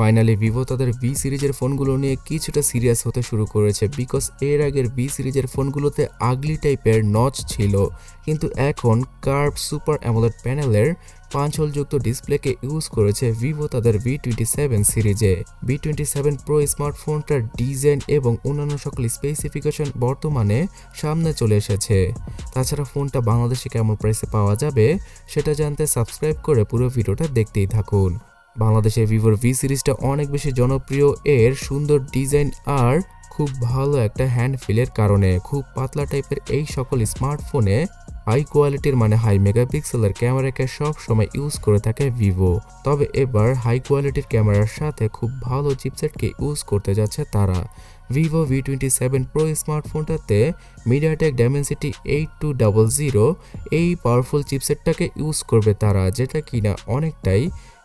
Finally Vivo তাদের V সিরিজের ফোনগুলো নিয়ে কিছুটা সিরিয়াস হতে শুরু করেছে বিকজ এর আগের ভি সিরিজের ফোনগুলোতে আগলি টাইপের নচ ছিল, কিন্তু এখন কার্ভ সুপার অ্যামোলেড প্যানেলের 5 হোলযুক্ত ডিসপ্লেকে ইউজ করেছে ভিভো তাদের V27 সিরিজে। V27 প্রো স্মার্টফোনটার ডিজাইন এবং অন্যান্য সকল স্পেসিফিকেশন বর্তমানে সামনে চলে এসেছে। তাছাড়া ফোনটা বাংলাদেশে কেমন প্রাইসে পাওয়া যাবে সেটা জানতে সাবস্ক্রাইব করে পুরো ভিডিওটা দেখতেই থাকুন। বাংলাদেশে ভিভোর ভি সিরিজটা অনেক বেশি জনপ্রিয় এর সুন্দর ডিজাইন আর খুব ভালো একটা হ্যান্ড ফিলের কারণে। খুব পাতলা টাইপের এই সকল স্মার্টফোনে হাই কোয়ালিটির মানে হাই মেগাপিক্সেলের ক্যামেরাকে সব সময় ইউজ করে থাকে ভিভো। তবে এবার হাই কোয়ালিটির ক্যামেরার সাথে খুব ভালো চিপসেটকে ইউজ করতে যাচ্ছে তারা। ভিভো V27 প্রো স্মার্টফোনটাতে মিডিয়াটেক ডাইমেনসিটি 8200 এই পাওয়ারফুল চিপসেটটাকে ইউজ করবে তারা, যেটা কিনা অনেকটাই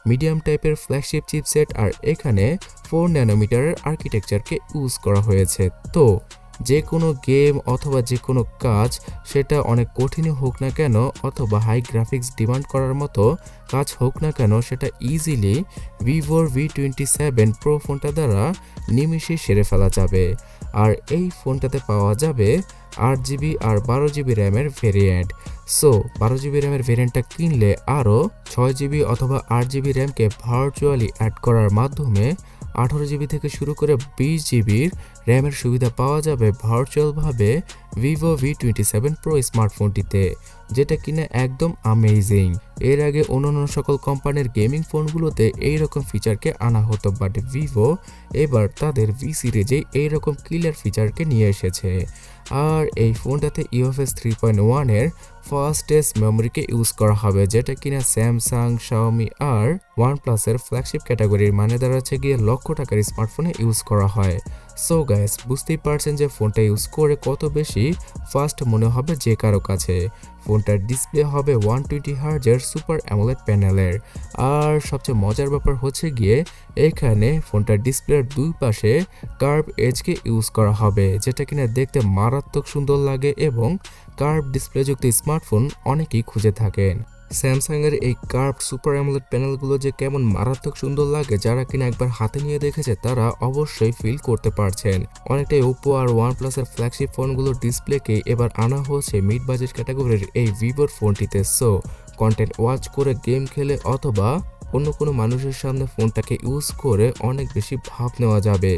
মিডিয়াম টাইপের ফ্ল্যাগশিপ চিপসেট। আর এখানে 4 ন্যানোমিটারের আর্কিটেকচারকে ইউজ করা হয়েছে। তো যে কোনো গেম অথবা যে কোনো কাজ সেটা অনেক কঠিনই হোক না কেন অথবা হাই গ্রাফিক্স ডিমান্ড করার মতো কাজ হোক না কেন, সেটা ইজিলি ভিভোর V27 প্রো ফোনটা দ্বারা নিমিষে সেরে ফেলা যাবে। আর এই ফোনটাতে পাওয়া যাবে 8GB আর 12GB র্যামের ভেরিয়েন্ট। সো 12GB র্যামের ভেরিয়েন্টটা কিনলে আরও 6GB অথবা 8GB র্যামকে ভার্চুয়ালি অ্যাড করার মাধ্যমে 18GB থেকে শুরু করে 20GBর র্যামের সুবিধা পাওয়া যাবে ভার্চুয়ালভাবে ভিভো V27 প্রো স্মার্টফোনটিতে, যেটা কিনা একদম আমেজিং। এর আগে অন্যান্য সকল কোম্পানির গেমিং ফোনগুলোতে এইরকম ফিচারকে আনা হতো, বাট ভিভো এবার তাদের ভি সিরিজে এইরকম ক্লিয়ার ফিচারকে নিয়ে এসেছে। আর এই ফোনটাতে UFS 3.1 এর ফাস্টেস্ট মেমোরিকে ইউজ করা হবে, যেটা কিনা স্যামসাং, শাওমি আর ওয়ানপ্লাসের ফ্ল্যাগশিপ ক্যাটাগরির মানে দাঁড়াচ্ছে গিয়ে লক্ষ টাকার স্মার্টফোনে ইউজ করা হয়। সো গাইস, বুঝতেই পারছেন যে ফোনটা ইউজ করে কত বেশি ফাস্ট মনে হবে যে কারো কাছে। ফোনটার ডিসপ্লে হবে 120Hz সুপার অ্যামোলেড প্যানেলের। আর সবচেয়ে মজার ব্যাপার হচ্ছে গিয়ে এখানে ফোনটার ডিসপ্লের দুই পাশে কার্ভ এজকে ইউজ করা হবে, যেটা কিনা দেখতে মারাত্মক সুন্দর লাগে এবং কার্ভ ডিসপ্লেযুক্ত স্মার্টফোন অনেকেই খুঁজে থাকেন। স্যামসাংয়ের এই কার্ভ সুপার অ্যামোলেড প্যানেলগুলো যে কেমন মারাত্মক সুন্দর লাগে, যারা কিনা একবার হাতে নিয়ে দেখেছে তারা অবশ্যই ফিল করতে পারছেন। অনেকটাই ওপো আর ওয়ানপ্লাসের ফ্ল্যাগশিপ ফোনগুলোর ডিসপ্লেকে এবার আনা হচ্ছে মিড বাজেট ক্যাটাগরির এই ভিভোর ফোনটিতে। সো কন্টেন্ট ওয়াচ করে, গেম খেলে অথবা অন্য কোনো মানুষের সামনে ফোনটাকে ইউজ করে অনেক বেশি ভাব নেওয়া যাবে।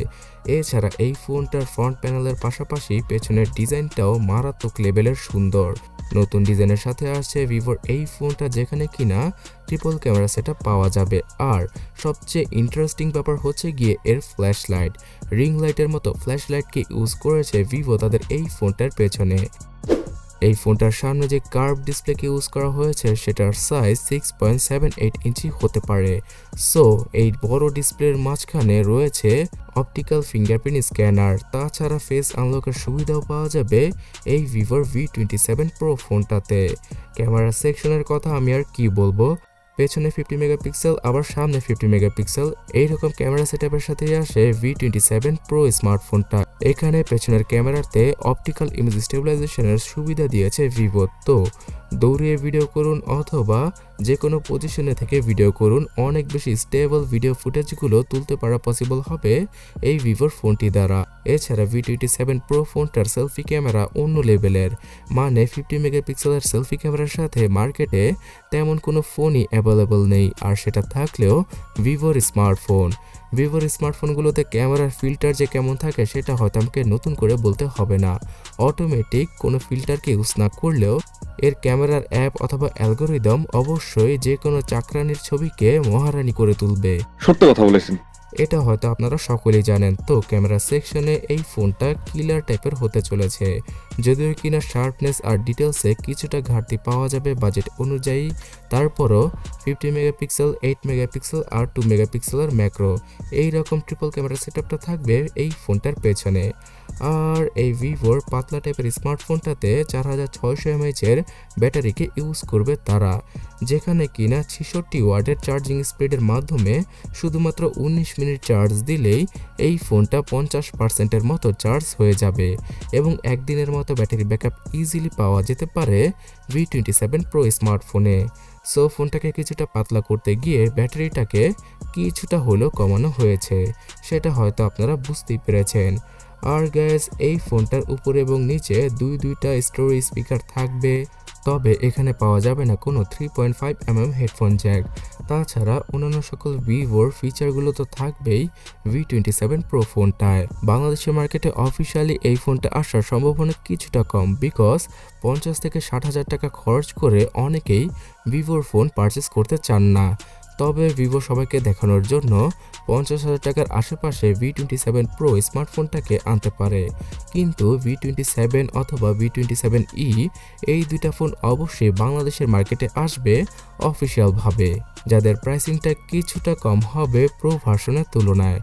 এছাড়া এই ফোনটার ফ্রন্ট প্যানেলের পাশাপাশি পেছনের ডিজাইনটাও মারাত্মক লেভেলের সুন্দর। নতুন ডিজাইনের সাথে আসছে ভিভোর এই ফোনটা, যেখানে কিনা ট্রিপল ক্যামেরা সেটআপ পাওয়া যাবে। আর সবচেয়ে ইন্টারেস্টিং ব্যাপার হচ্ছে গিয়ে এর ফ্ল্যাশ লাইট। রিং লাইটের মতো ফ্ল্যাশ লাইটকে ইউজ করেছে ভিভো তাদের এই ফোনটার পেছনে। এই ফোনটার সামনে যে কার্ভ ডিসপ্লেকে ইউজ করা হয়েছে সেটার সাইজ 6.78 ইঞ্চি হতে পারে। সো এই বড় ডিসপ্লের মাঝখানে রয়েছে অপটিক্যাল ফিঙ্গারপ্রিন্ট স্ক্যানার। তাছাড়া ফেস আনলকের সুবিধাও পাওয়া যাবে এই ভিভোর V27 প্রো ফোনটাতে। ক্যামেরা সেকশনের কথা আমি আর কি বলবো, পেছনে 50 মেগাপিক্সেল আবার সামনে 50 মেগাপিক্সেল এইরকম ক্যামেরা সেটআপের সাথে আসে V27 প্রো স্মার্টফোনটা। এখানে পেছনের ক্যামেরাতে অপটিক্যাল ইমেজ স্টেবিলাইজেশনের সুবিধা দিয়েছে ভিভো। তো দৌড়িয়ে ভিডিও করুন অথবা যে কোনো পজিশনে থেকে ভিডিও করুন, অনেক বেশি স্টেবল ভিডিও ফুটেজগুলো তুলতে পারা পসিবল হবে এই ভিভোর ফোনটি দ্বারা। এছাড়া V27 প্রো ফোনটার সেলফি ক্যামেরা অন্য লেভেলের, মানে 50 মেগাপিক্সেলের সেলফি ক্যামেরার সাথে মার্কেটে তেমন কোনো ফোনই অ্যাভেলেবল নেই। আর সেটা থাকলেও ভিভোর স্মার্টফোনগুলোতে ক্যামেরার ফিল্টার যে কেমন থাকে সেটা হয়তো আমাকে নতুন করে বলতে হবে না। অটোমেটিক কোনো ফিল্টারকে ইউজ না করলেও এর ক্যামেরার অ্যাপ অথবা অ্যালগোরিদম অবশ্যই যে কোনো চাকরানির ছবিকে মহারানী করে তুলবে। সত্য কথা বলেছেন। এটা হয়তো আপনারা সকলেই জানেন। তো ক্যামেরা সেকশনে এই ফোনটা কিলার টাইপের হতে চলেছে, যদিও কিনা শার্পনেস আর ডিটেলসে কিছুটা ঘাটতি পাওয়া যাবে বাজেট অনুযায়ী। তারপরও 50 মেগাপিক্সেল, 8 মেগাপিক্সেল আর 2 মেগাপিক্সেলের ম্যাক্রো এইরকম ট্রিপল ক্যামেরা সেটআপটা থাকবে এই ফোনটার পেছনে। আর এই ভিভোর পাতলা টাইপের স্মার্টফোনটাতে 4600 mAh এর ব্যাটারিকে ইউজ করবে তারা, যেখানে কিনা 66 ওয়াটের চার্জিং স্পিডের মাধ্যমে শুধুমাত্র 19 মিনিট চার্জ দিলেই এই ফোনটা 50%-এর মতো চার্জ হয়ে যাবে এবং একদিনের মতো ব্যাটারি ব্যাকআপ ইজিলি পাওয়া যেতে পারে V27 প্রো স্মার্টফোনে। সো ফোনটাকে কিছুটা পাতলা করতে গিয়ে ব্যাটারিটাকে কিছুটা হলেও কমানো হয়েছে, সেটা হয়তো আপনারা বুঝতেই পেরেছেন। আর গ্যাস এই ফোনটার উপরে এবং নিচে দুইটা স্টোরেজ স্পিকার থাকবে, তবে এখানে পাওয়া যাবে না কোনো 3.5mm হেডফোন জ্যাক। তাছাড়া অন্যান্য সকল ভিভোর ফিচারগুলো তো থাকবেই V27 Pro ফোনটায়। বাংলাদেশের মার্কেটে অফিসিয়ালি এই ফোনটা আসার সম্ভাবনা কিছুটা কম, বিকজ 50 থেকে 60,000 টাকা খরচ করে অনেকেই ভিভোর ফোন পারচেস করতে চান না। তবে ভিভো সবাইকে দেখানোর জন্য 50,000 টাকার আশেপাশে V27 Pro স্মার্টফোনটাকে আনতে পারে, কিন্তু V27 অথবা V27e এই দুইটা ফোন অবশ্যই বাংলাদেশের মার্কেটে আসবে অফিসিয়ালভাবে, যাদের প্রাইসিংটা কিছুটা কম হবে প্রো ভার্সনের তুলনায়।